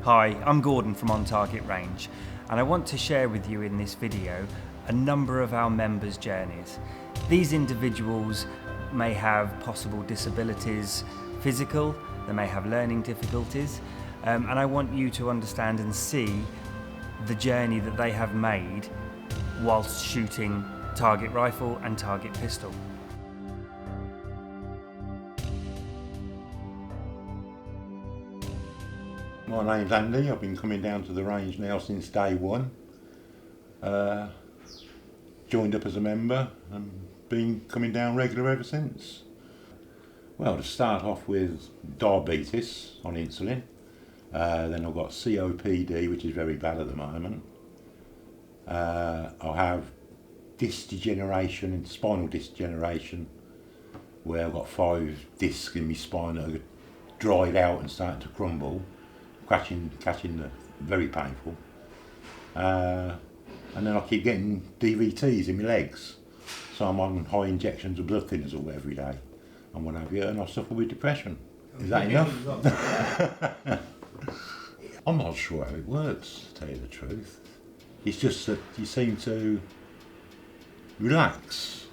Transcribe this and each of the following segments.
Hi, I'm Gordon from OnTarget Range, and I want to share with you in this video a number of our members' journeys. These individuals may have possible disabilities, physical, they may have learning difficulties, and I want you to understand and see the journey that they have made whilst shooting target rifle and target pistol. My name's Andy. I've been coming down to the range now since day one. Joined up as a member and been coming down regular ever since. Well, to start off with diabetes on insulin, then I've got COPD, which is very bad at the moment. I have disc degeneration and spinal disc degeneration, where I've got 5 discs in my spine that are dried out and starting to crumble. Catching the very painful, and then I keep getting DVTs in my legs, so I'm on high injections of blood thinners all every day and what have you, and I suffer with depression. Is that enough? I'm not sure how it works, to tell you the truth. It's just that you seem to relax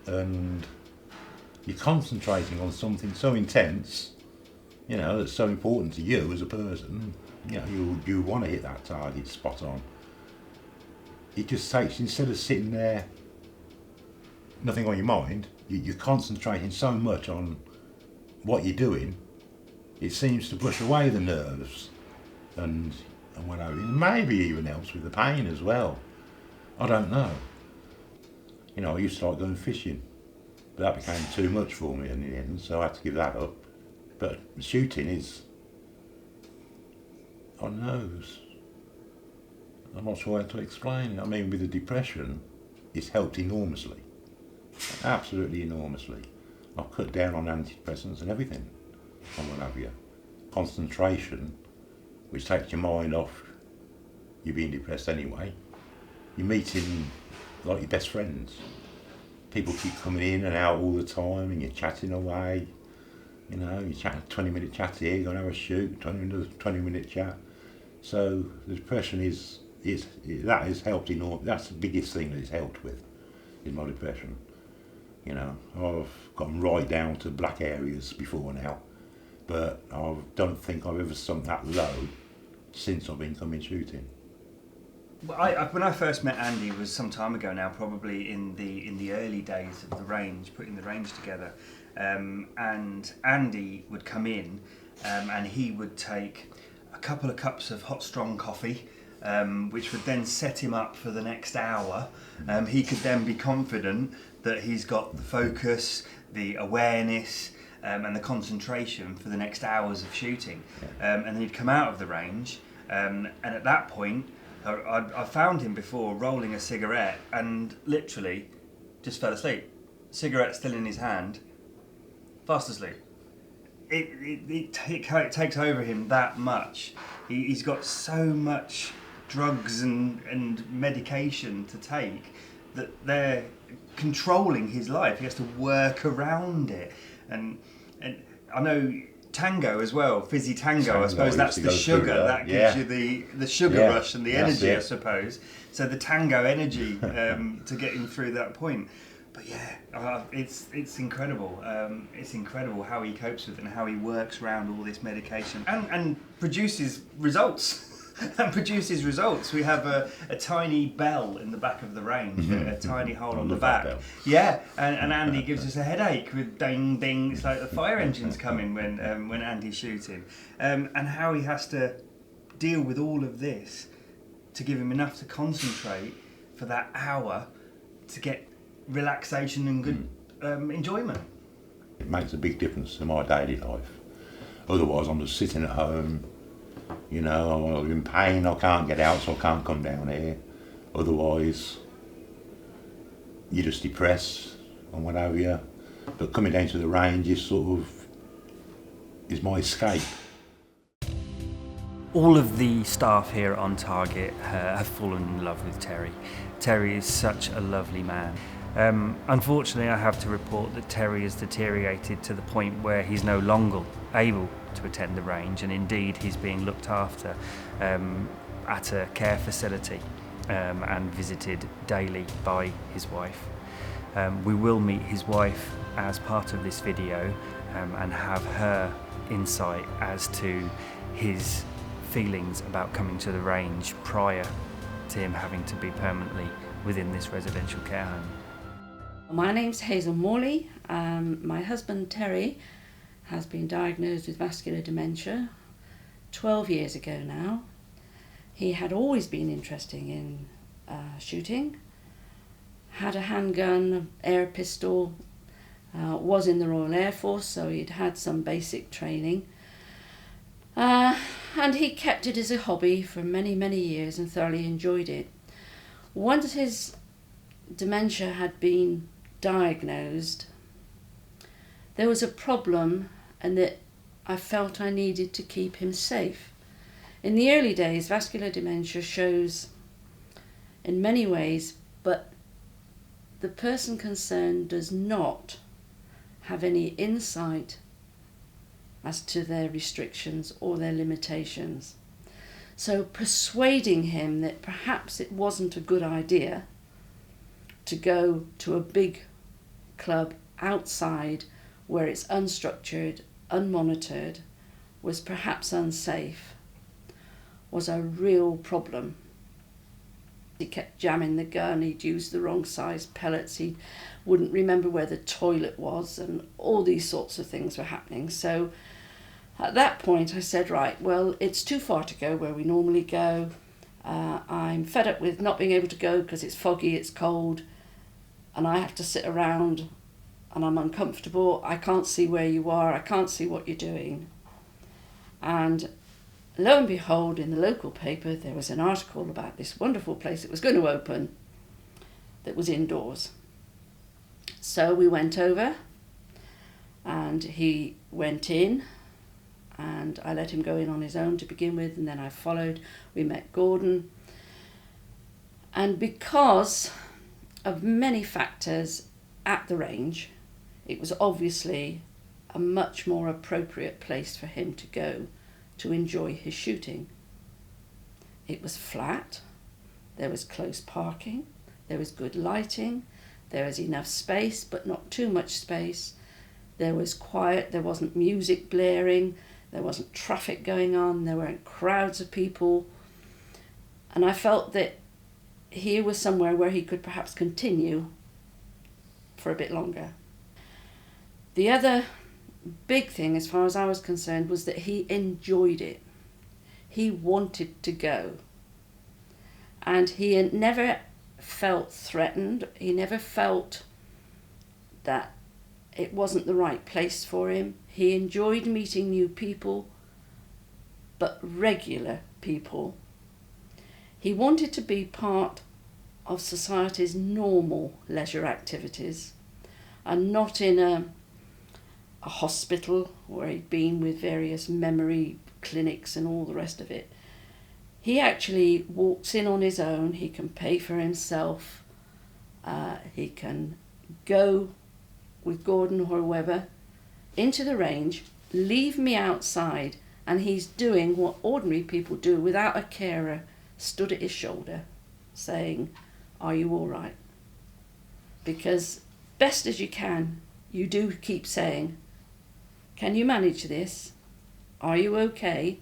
and you're concentrating on something so intense, you know, that's so important to you as a person. You know, you want to hit that target spot on. It just takes, instead of sitting there, nothing on your mind, you're concentrating so much on what you're doing, it seems to brush away the nerves and whatever. Maybe even helps with the pain as well. I don't know. You know, I used to like going fishing, but that became too much for me in the end, so I had to give that up. But shooting is, I don't know, I'm not sure how to explain it. I mean, with the depression, it's helped enormously, absolutely enormously. I've cut down on antidepressants and everything, and what have you. Concentration, which takes your mind off you being depressed anyway. You're meeting like your best friends. People keep coming in and out all the time, and you're chatting away. You know, you chat a 20-minute chat here, you're going to have a shoot, 20-minute chat. So the depression that has helped enormously. That's the biggest thing that it's helped with, is my depression. You know, I've gotten right down to black areas before now, but I don't think I've ever sunk that low since I've been coming shooting. Well, when I first met Andy was some time ago now, probably in the early days of the range, putting the range together. And Andy would come in and he would take a couple of cups of hot strong coffee, which would then set him up for the next hour. He could then be confident that he's got the focus, the awareness and the concentration for the next hours of shooting. And then he'd come out of the range and at that point I found him before rolling a cigarette and literally just fell asleep. Cigarette still in his hand, fast asleep. It takes over him that much. He's got so much drugs and medication to take that they're controlling his life. He has to work around it. And I know Tango as well, fizzy tango, I suppose that's the sugar that gives you the sugar rush and the energy, I suppose. So the tango energy to get him through that point. But yeah, it's incredible. It's incredible how he copes with it and how he works around all this medication and produces results. We have a tiny bell in the back of the range, a tiny hole on the back. Yeah, and Andy gives us a headache with ding ding. It's like the fire engine's coming when Andy's shooting, and how he has to deal with all of this to give him enough to concentrate for that hour to get relaxation and good enjoyment. It makes a big difference to my daily life. Otherwise, I'm just sitting at home. You know, I'm in pain, I can't get out, so I can't come down here. Otherwise, you're just depressed and what have you. But coming down to the range is my escape. All of the staff here on Target have fallen in love with Terry. Terry is such a lovely man. Unfortunately, I have to report that Terry has deteriorated to the point where he's no longer able to attend the range, and indeed he's being looked after at a care facility and visited daily by his wife. We will meet his wife as part of this video and have her insight as to his feelings about coming to the range prior to him having to be permanently within this residential care home. My name's Hazel Morley. My husband Terry has been diagnosed with vascular dementia 12 years ago now. He had always been interested in shooting, had a handgun, air pistol, was in the Royal Air Force, so he'd had some basic training. And he kept it as a hobby for many, many years and thoroughly enjoyed it. Once his dementia had been diagnosed, there was a problem, and that I felt I needed to keep him safe. In the early days, vascular dementia shows in many ways, but the person concerned does not have any insight as to their restrictions or their limitations. So persuading him that perhaps it wasn't a good idea to go to a big club outside where it's unstructured, unmonitored, was perhaps unsafe, was a real problem. He kept jamming the gun, he'd used the wrong size pellets, he wouldn't remember where the toilet was, and all these sorts of things were happening. So at that point I said, right, well, it's too far to go where we normally go. I'm fed up with not being able to go because it's foggy, it's cold, and I have to sit around and I'm uncomfortable. I can't see where you are, I can't see what you're doing. And lo and behold, in the local paper there was an article about this wonderful place that was going to open that was indoors. So we went over and he went in, and I let him go in on his own to begin with, and then I followed. We met Gordon, and because of many factors at the range, it was obviously a much more appropriate place for him to go to enjoy his shooting. It was flat, there was close parking, there was good lighting, there was enough space but not too much space, there was quiet, there wasn't music blaring, there wasn't traffic going on, there weren't crowds of people, and I felt that here was somewhere where he could perhaps continue for a bit longer. The other big thing, as far as I was concerned, was that he enjoyed it. He wanted to go. And he never felt threatened. He never felt that it wasn't the right place for him. He enjoyed meeting new people, but regular people. He wanted to be part of society's normal leisure activities and not in a hospital where he'd been with various memory clinics and all the rest of it. He actually walks in on his own, he can pay for himself, he can go with Gordon or whoever into the range, leave me outside, and he's doing what ordinary people do without a carer stood at his shoulder saying, "Are you all right?" Because best as you can, you do keep saying, "Can you manage this? Are you okay?"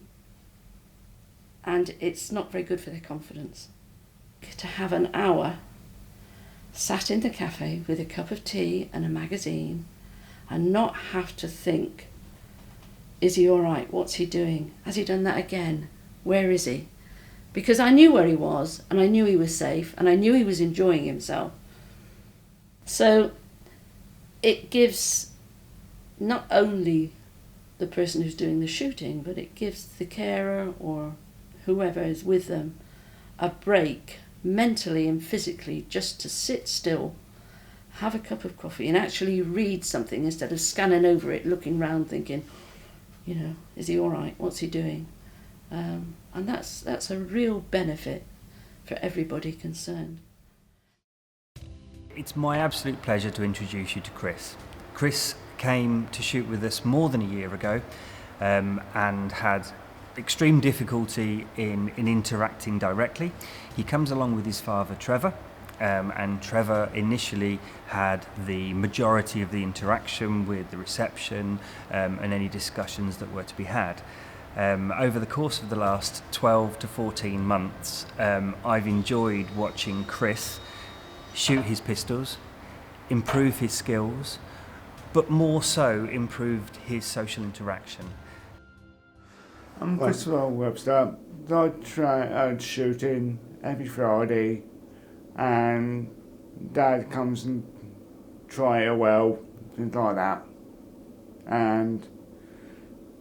And it's not very good for their confidence. To have an hour sat in the cafe with a cup of tea and a magazine and not have to think, is he all right? What's he doing? Has he done that again? Where is he? Because I knew where he was, and I knew he was safe, and I knew he was enjoying himself. So it gives not only the person who's doing the shooting, but it gives the carer or whoever is with them a break mentally and physically, just to sit still, have a cup of coffee and actually read something instead of scanning over it, looking round thinking, you know, is he all right? What's he doing? And that's a real benefit for everybody concerned. It's my absolute pleasure to introduce you to Chris. Chris came to shoot with us more than a year ago and had extreme difficulty in interacting directly. He comes along with his father Trevor, and Trevor initially had the majority of the interaction with the reception and any discussions that were to be had. Over the course of the last 12 to 14 months, I've enjoyed watching Chris shoot his pistols, improve his skills, but more so improved his social interaction. I'm Christopher Webster. I try out shooting every Friday, and Dad comes and try it well, things like that. And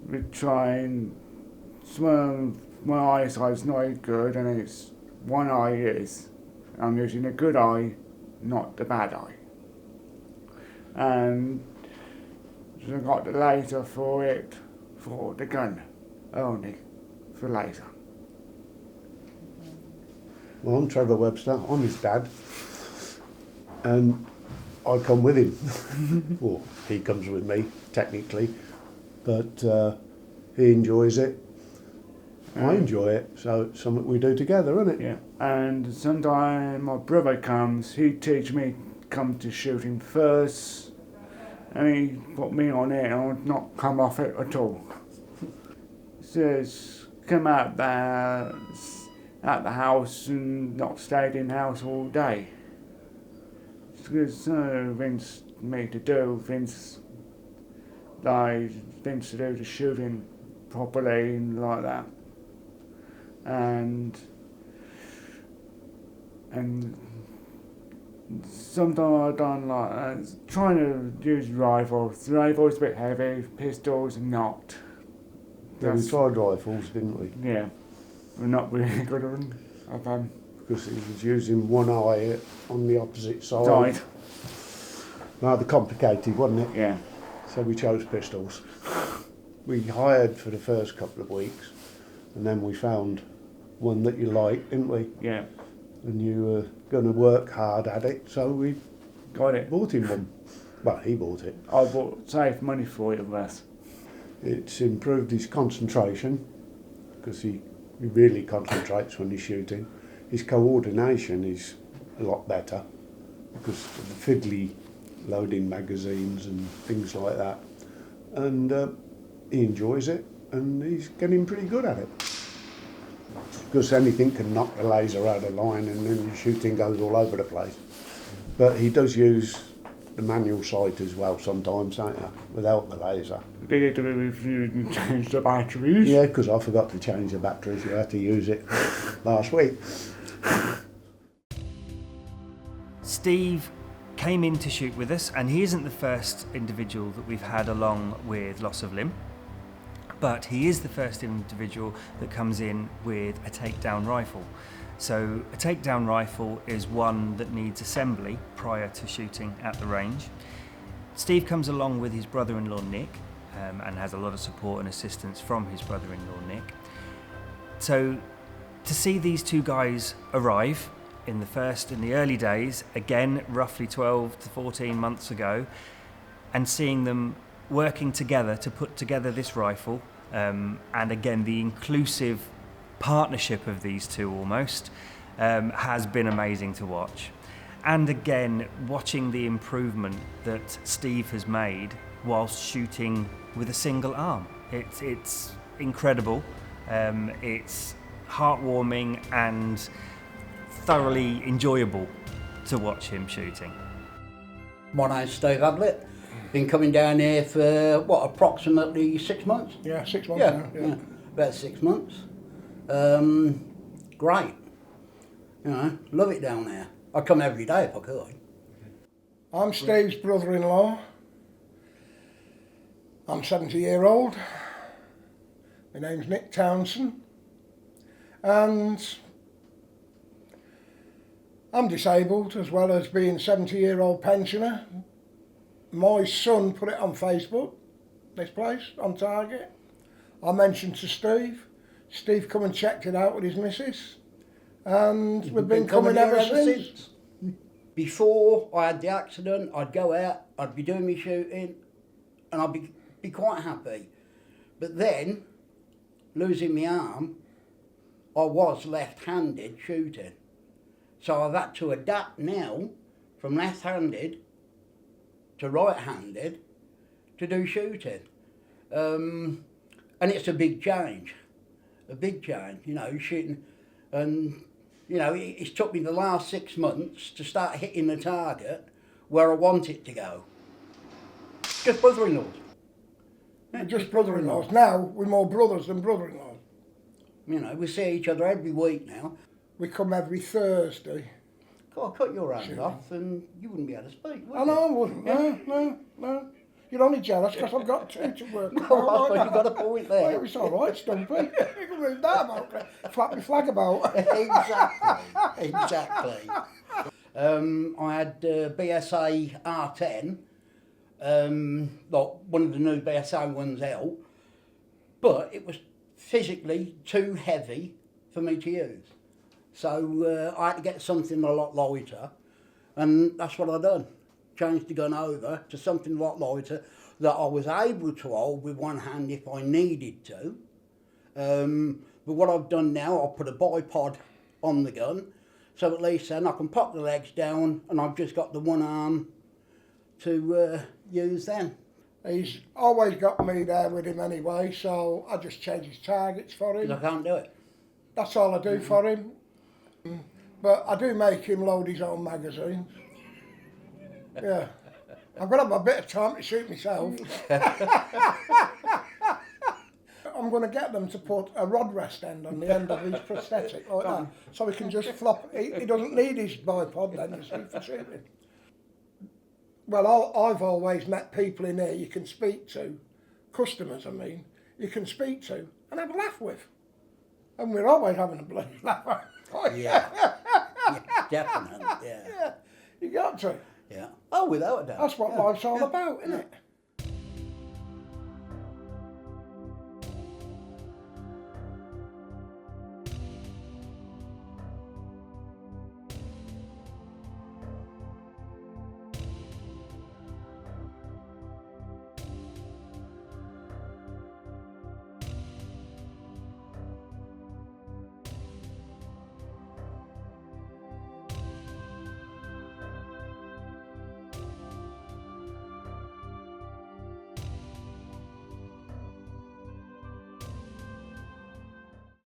we try and my eyesight's not good, and it's one eye is. I'm using a good eye, not the bad eye. And so I got the laser for it, for the gun, only for laser. Well, I'm Trevor Webster, I'm his dad, and I come with him. Well, he comes with me, technically, but he enjoys it. I enjoy it, so it's something we do together, isn't it? Yeah, and sometimes my brother comes, he teach me come to shooting first, and he put me on it and I'll not come off it at all. He says, come out there, at the house and not stayed in the house all day. Because Vince me to do, Vince to do the shooting properly and like that. And sometimes I've done like trying to use rifles. The rifle's a bit heavy, pistols not. Yeah, we tried rifles, didn't we? Yeah, we're not really good at them. Because he was using one eye on the opposite side. Rather complicated, wasn't it? Yeah. So we chose pistols. We hired for the first couple of weeks, and then we found one that you liked, didn't we? Yeah. And you were going to work hard at it, so we Got it. bought him one. Well, he bought it. I saved money for it, less. It's improved his concentration, because he really concentrates when he's shooting. His coordination is a lot better, because of the fiddly loading magazines and things like that. And he enjoys it, and he's getting pretty good at it. Because anything can knock the laser out of line, and then your shooting goes all over the place. But he does use the manual sight as well sometimes, don't you, without the laser. Did it if you didn't change the batteries? Yeah, because I forgot to change the batteries. You had to use it last week. Steve came in to shoot with us, and he isn't the first individual that we've had along with loss of limb, but he is the first individual that comes in with a takedown rifle. So a takedown rifle is one that needs assembly prior to shooting at the range. Steve comes along with his brother-in-law Nick, and has a lot of support and assistance from his brother-in-law Nick. So to see these two guys arrive in the early days, again roughly 12 to 14 months ago, and seeing them working together to put together this rifle, and again the inclusive partnership of these two almost, has been amazing to watch. And again, watching the improvement that Steve has made whilst shooting with a single arm. It's incredible. It's heartwarming and thoroughly enjoyable to watch him shooting. My name's Steve Ablett. Been coming down here for, approximately 6 months? Yeah, 6 months now. Yeah. About 6 months. Great. Love it down there. I'd come every day if I could. I'm Steve's brother-in-law. I'm 70-year-old. My name's Nick Townsend. And I'm disabled as well as being 70-year-old pensioner. My son put it on Facebook, this place, OnTarget. I mentioned to Steve. Steve come and checked it out with his missus. And we've been coming ever since. before I had the accident, I'd go out, I'd be doing my shooting, and I'd be quite happy. But then, losing my arm, I was left-handed shooting. So I've had to adapt now from left-handed to right-handed to do shooting. And it's a big change, you know, shooting. And, you know, it's took me the last 6 months to start hitting the target where I want it to go. Just brother-in-laws. We're just brother-in-laws. Now we're more brothers than brother-in-laws. You know, we see each other every week now. We come every Thursday. God, cut your hands off and you wouldn't be able to speak, would I know I wouldn't. No. You're only jealous because I've got two to work. No, I suppose you've got a point there. Well, it's all right, Stumpy. You can move that about. Flap my flag about. Exactly. I had BSA R10, like one of the new BSA ones out, but it was physically too heavy for me to use. So I had to get something a lot lighter, and that's what I done. Changed the gun over to something a lot lighter that I was able to hold with one hand if I needed to. But what I've done now, I've put a bipod on the gun, so at least then I can pop the legs down and I've just got the one arm to use then. He's always got me there with him anyway, so I just change his targets for him. 'Cause I can't do it. That's all I do for him. But I do make him load his own magazines. Yeah. I've got to have a bit of time to shoot myself. I'm going to get them to put a rod rest end on the end of his prosthetic like that, so he can just flop. He doesn't need his bipod then, you see, for shooting. Well, I've always met people in here you can speak to, customers I mean, you can speak to and have a laugh with. And we're always having a bloody laugh. Yeah, definitely, yeah. You got to. Yeah. Oh, without a doubt. That's what life's all about, isn't it?